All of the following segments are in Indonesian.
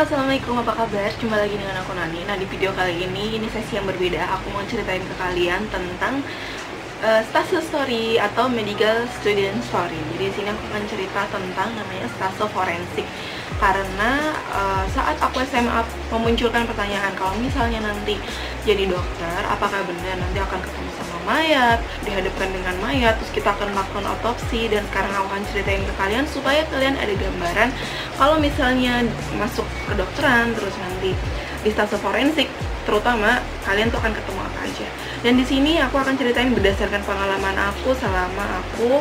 Assalamualaikum, apa kabar? Jumpa lagi dengan aku Nani. Nah, di video kali ini sesi yang berbeda. Aku mau ceritain ke kalian tentang stase story atau medical student story. Jadi di sini aku akan cerita tentang namanya stase forensik. Karena saat aku SMA memunculkan pertanyaan, kalau misalnya nanti jadi dokter, apakah benar nanti akan ketemu sama mayat, dihadapkan dengan mayat, terus kita akan melakukan otopsi. Dan sekarang aku akan ceritain ke kalian supaya kalian ada gambaran kalau misalnya masuk kedokteran, terus nanti di stase forensik, terutama kalian tuh akan ketemu apa aja. Dan di sini aku akan ceritain berdasarkan pengalaman aku selama aku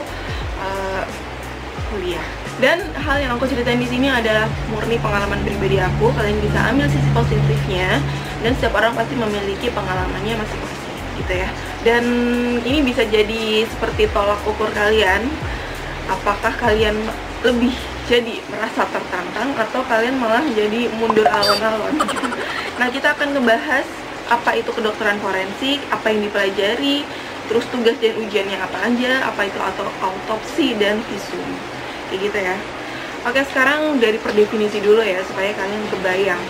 kuliah. Dan hal yang aku ceritain di sini adalah murni pengalaman pribadi aku. Kalian bisa ambil sisi positifnya, dan setiap orang pasti memiliki pengalamannya masing-masing, gitu ya. Dan ini bisa jadi seperti tolak ukur kalian. Apakah kalian lebih jadi merasa tertantang atau kalian malah jadi mundur alon-alon? Nah, kita akan ngebahas apa itu kedokteran forensik, apa yang dipelajari, terus tugas dan ujiannya apa aja, apa itu atau autopsi dan visum, kayak gitu ya. Oke, sekarang dari perdefinisi dulu ya, supaya kalian kebayang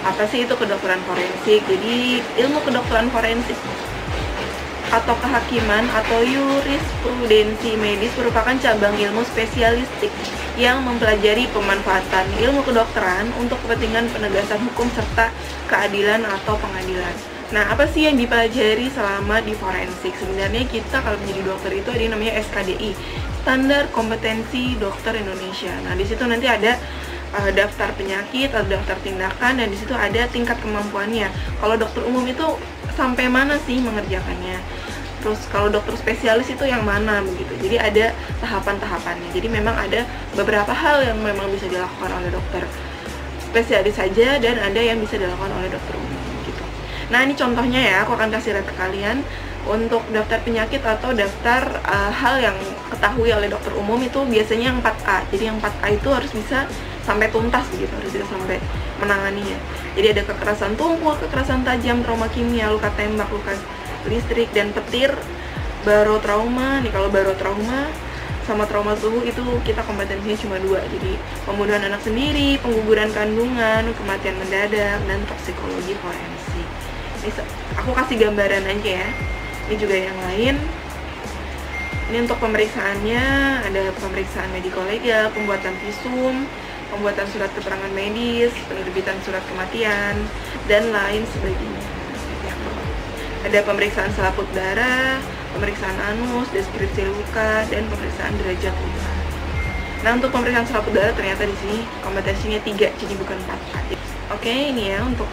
apa sih itu kedokteran forensik. Jadi ilmu kedokteran forensik atau kehakiman atau jurisprudensi medis merupakan cabang ilmu spesialistik yang mempelajari pemanfaatan ilmu kedokteran untuk kepentingan penegasan hukum serta keadilan atau pengadilan. Nah, apa sih yang dipelajari selama di forensik? Sebenarnya kita kalau menjadi dokter itu ada yang namanya SKDI, Standar Kompetensi Dokter Indonesia. Nah, di situ nanti ada daftar penyakit atau daftar tindakan, dan di situ ada tingkat kemampuannya. Kalau dokter umum itu sampai mana sih mengerjakannya? Terus kalau dokter spesialis itu yang mana begitu. Jadi ada tahapan-tahapannya. Jadi memang ada beberapa hal yang memang bisa dilakukan oleh dokter spesialis saja, dan ada yang bisa dilakukan oleh dokter umum gitu. Nah, ini contohnya ya, aku akan kasih lihat ke kalian. Untuk daftar penyakit atau daftar hal yang ketahui oleh dokter umum itu biasanya yang 4A. Jadi yang 4A itu harus bisa sampai tuntas begitu, harus bisa sampai menanganinya. Jadi ada kekerasan tumpul, kekerasan tajam, trauma kimia, luka tembak, luka listrik, dan petir, barotrauma. Nih, kalau barotrauma sama trauma suhu itu kita kompetensinya cuma 2. Jadi pembunuhan anak sendiri, pengguguran kandungan, kematian mendadak, dan toksikologi forensik. Ini aku kasih gambaran aja ya. Ini juga yang lain. Ini untuk pemeriksaannya, ada pemeriksaan mediko legal, pembuatan visum, pembuatan surat keterangan medis, penerbitan surat kematian, dan lain sebagainya. Ada pemeriksaan selaput darah, pemeriksaan anus, deskripsi luka, dan pemeriksaan derajat luka. Nah, untuk pemeriksaan selaput darah ternyata di sini kompetensinya 3, jadi bukan 4. Oke, ini ya untuk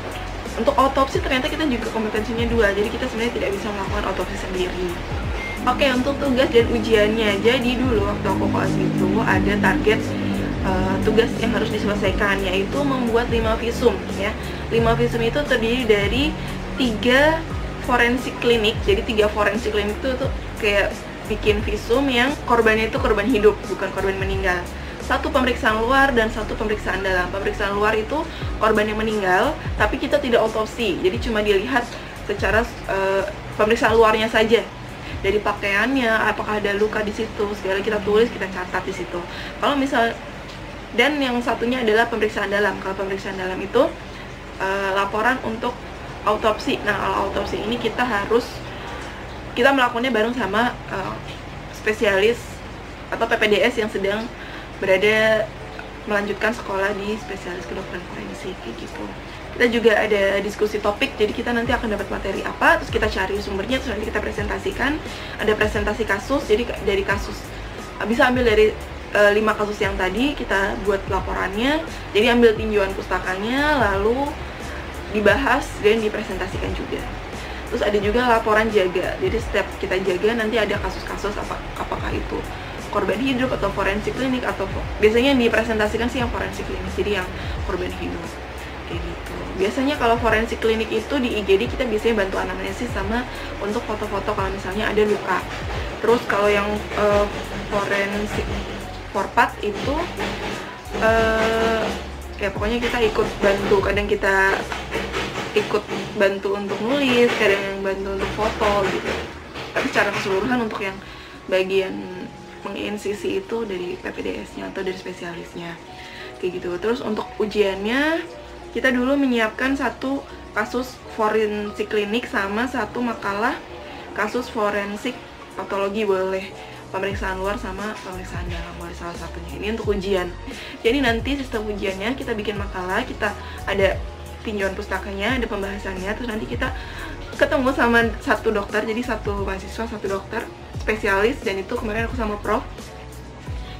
autopsi ternyata kita juga kompetensinya 2, jadi kita sebenarnya tidak bisa melakukan autopsi sendiri. Oke, untuk tugas dan ujiannya, jadi dulu waktu aku kelas itu ada target tugas yang harus diselesaikan, yaitu membuat 5 visum ya. 5 visum itu terdiri dari 3 forensik klinik. Jadi 3 forensik klinik itu tuh kayak bikin visum yang korbannya itu korban hidup, bukan korban meninggal. 1 pemeriksaan luar dan 1 pemeriksaan dalam. Pemeriksaan luar itu korban yang meninggal, tapi kita tidak otopsi. Jadi cuma dilihat secara pemeriksaan luarnya saja. Dari pakaiannya, apakah ada luka di situ, segala kita tulis, kita catat di situ. Kalau misal, dan yang satunya adalah pemeriksaan dalam. Kalau pemeriksaan dalam itu laporan untuk autopsi. Nah, kalau autopsi ini kita melakukannya bareng sama spesialis atau PPDS yang sedang berada melanjutkan sekolah di spesialis kedokteran forensik kayak gitu. Kita juga ada diskusi topik, jadi kita nanti akan dapat materi apa, terus kita cari sumbernya, terus nanti kita presentasikan. Ada presentasi kasus, jadi dari kasus bisa ambil dari 5 kasus yang tadi, kita buat laporannya. Jadi ambil tinjauan pustakanya, lalu dibahas dan dipresentasikan juga. Terus ada juga laporan jaga. Jadi setiap kita jaga nanti ada kasus-kasus apakah itu korban hidup atau forensik klinik, atau biasanya yang dipresentasikan sih yang forensik klinik, jadi yang korban hidup kayak gitu. Biasanya kalau forensik klinik itu di IGD kita biasanya bantu anamnesis sama untuk foto-foto kalau misalnya ada luka. Terus kalau yang forensik forpat itu ya pokoknya kita ikut bantu. Kadang kita ikut bantu untuk nulis, kadang yang bantu untuk foto gitu. Tapi secara keseluruhan untuk yang bagian meng-NCC itu dari PPDS-nya atau dari spesialisnya kayak gitu. Terus untuk ujiannya kita dulu menyiapkan satu kasus forensik klinik sama satu makalah kasus forensik patologi, boleh pemeriksaan luar sama pemeriksaan dalam, boleh salah satunya. Ini untuk ujian. Jadi nanti sistem ujiannya kita bikin makalah, kita ada tinjauan pustakanya, ada pembahasannya, terus nanti kita ketemu sama satu dokter, jadi satu mahasiswa, satu dokter spesialis, dan itu kemarin aku sama prof,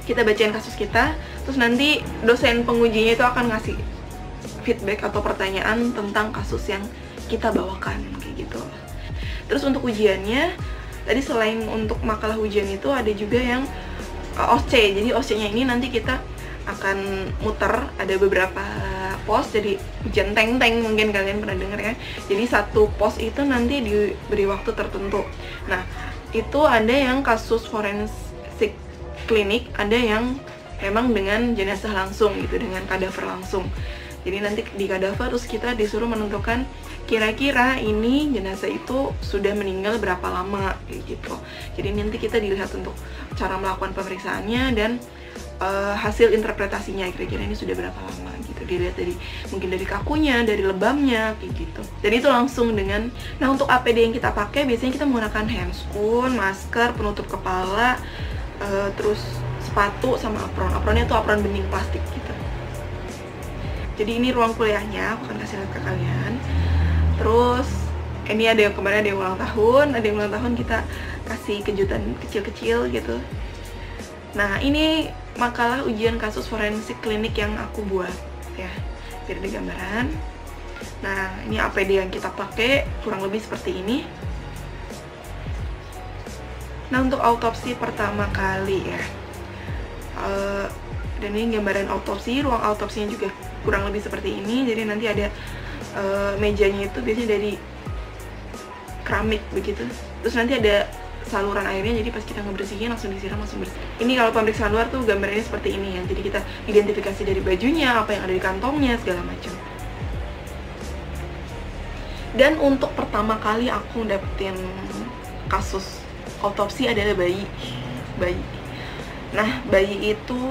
kita bacain kasus kita, terus nanti dosen pengujinya itu akan ngasih feedback atau pertanyaan tentang kasus yang kita bawakan, kayak gitu. Terus untuk ujiannya, tadi selain untuk makalah ujian itu ada juga yang OSC. Jadi OSC-nya ini nanti kita akan muter, ada beberapa pos, jadi ujian teng-teng mungkin kalian pernah dengar ya. Jadi satu pos itu nanti diberi waktu tertentu. Nah, itu ada yang kasus forensik klinik, ada yang memang dengan jenazah langsung gitu, dengan kadaver langsung. Jadi nanti di kadaver terus kita disuruh menentukan kira-kira ini jenazah itu sudah meninggal berapa lama gitu. Jadi nanti kita dilihat untuk cara melakukan pemeriksaannya dan hasil interpretasinya, kira-kira ini sudah berapa lama gitu. Dilihat dari mungkin dari kakunya, dari lebamnya kayak gitu. Dan itu langsung dengan, nah untuk APD yang kita pakai biasanya kita menggunakan handscoon, masker, penutup kepala, terus sepatu sama apron. Apronnya tuh apron bening plastik gitu. Jadi ini ruang kuliahnya, aku akan kasih lihat ke kalian. Terus ini ada yang kemarin ada yang ulang tahun, kita kasih kejutan kecil-kecil gitu. Nah, ini makalah ujian kasus forensik klinik yang aku buat ya, biar ada gambaran. Nah, ini APD yang kita pakai kurang lebih seperti ini. Nah, untuk autopsi pertama kali ya, dan ini gambaran autopsi, ruang autopsinya juga kurang lebih seperti ini. Jadi nanti ada mejanya itu biasanya dari keramik begitu, terus nanti ada saluran airnya, jadi pas kita ngebersihin langsung disiram, langsung bersih. Ini kalau pemeriksaan luar tuh gambarnya seperti ini ya, jadi kita identifikasi dari bajunya, apa yang ada di kantongnya, segala macam. Dan untuk pertama kali aku dapetin kasus autopsi adalah bayi. Nah, bayi itu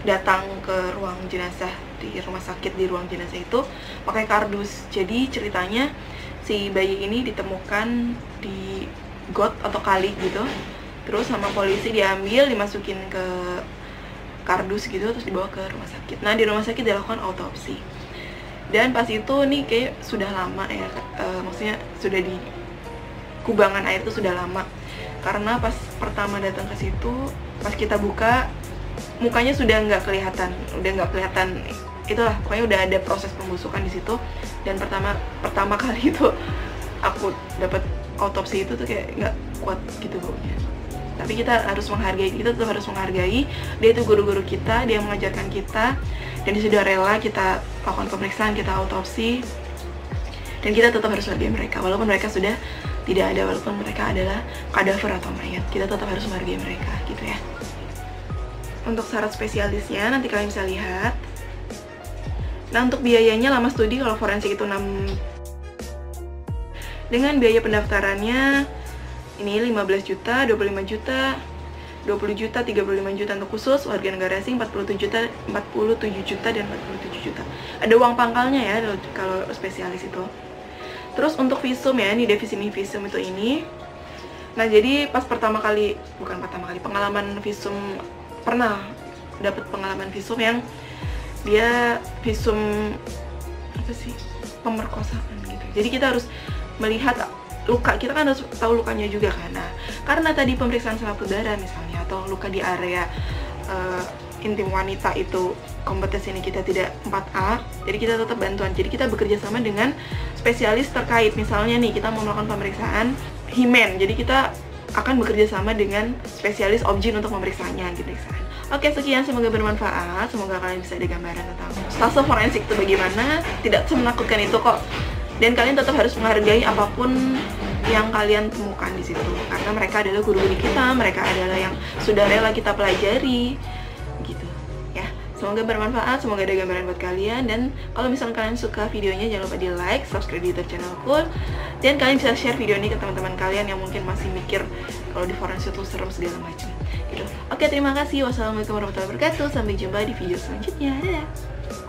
datang ke ruang jenazah di rumah sakit, di ruang jenazah itu pakai kardus. Jadi ceritanya si bayi ini ditemukan di got atau kali gitu, terus sama polisi diambil, dimasukin ke kardus gitu, terus dibawa ke rumah sakit. Nah, di rumah sakit dilakukan autopsi. Dan pas itu nih kayak sudah lama ya, maksudnya sudah di kubangan air itu sudah lama, karena pas pertama datang ke situ, pas kita buka mukanya sudah nggak kelihatan, itulah pokoknya udah ada proses pembusukan di situ. Dan pertama kali itu aku dapat autopsi itu tuh kayak nggak kuat gitu pokoknya. Tapi kita harus menghargai, kita tetap harus menghargai, dia itu guru-guru kita, dia mengajarkan kita, dan dia sudah rela kita lakukan pemeriksaan, kita autopsi, dan kita tetap harus menghargai mereka walaupun mereka sudah tidak ada, walaupun mereka adalah kadaver atau mayat, kita tetap harus menghargai mereka gitu ya. Untuk syarat spesialisnya nanti kalian bisa lihat. Nah, untuk biayanya lama studi kalau forensik itu 6, dengan biaya pendaftarannya ini 15 juta, 25 juta, 20 juta, 35 juta untuk khusus, warga negara asing 47 juta, dan 47 juta. Ada uang pangkalnya ya kalau spesialis itu. Terus untuk visum ya, ini definisi visum itu ini. Nah, jadi pas pengalaman visum, pernah dapat pengalaman visum yang dia visum apa sih, pemerkosaan gitu. Jadi kita harus melihat luka, kita kan harus tahu lukanya juga kan. Nah, karena tadi pemeriksaan selaput darah misalnya, atau luka di area intim wanita itu kompetensi ini kita tidak 4A, jadi kita tetap bantuan. Jadi kita bekerja sama dengan spesialis terkait. Misalnya nih kita mau melakukan pemeriksaan himen, jadi kita akan bekerja sama dengan spesialis obgyn untuk memeriksaannya gitu. Oke, sekian, semoga bermanfaat, semoga kalian bisa ada gambaran tentang stase forensik itu bagaimana. Tidak semenakutkan itu kok, dan kalian tetap harus menghargai apapun yang kalian temukan di situ, karena mereka adalah guru-guru kita, mereka adalah yang sudah rela kita pelajari gitu ya. Semoga bermanfaat, semoga ada gambaran buat kalian. Dan kalau misalnya kalian suka videonya, jangan lupa di like, subscribe di YouTube channelku, dan kalian bisa share video ini ke teman-teman kalian yang mungkin masih mikir kalau di forensik itu serem segala macam gitu. Oke, terima kasih. Wassalamualaikum warahmatullahi wabarakatuh. Sampai jumpa di video selanjutnya. Dadah.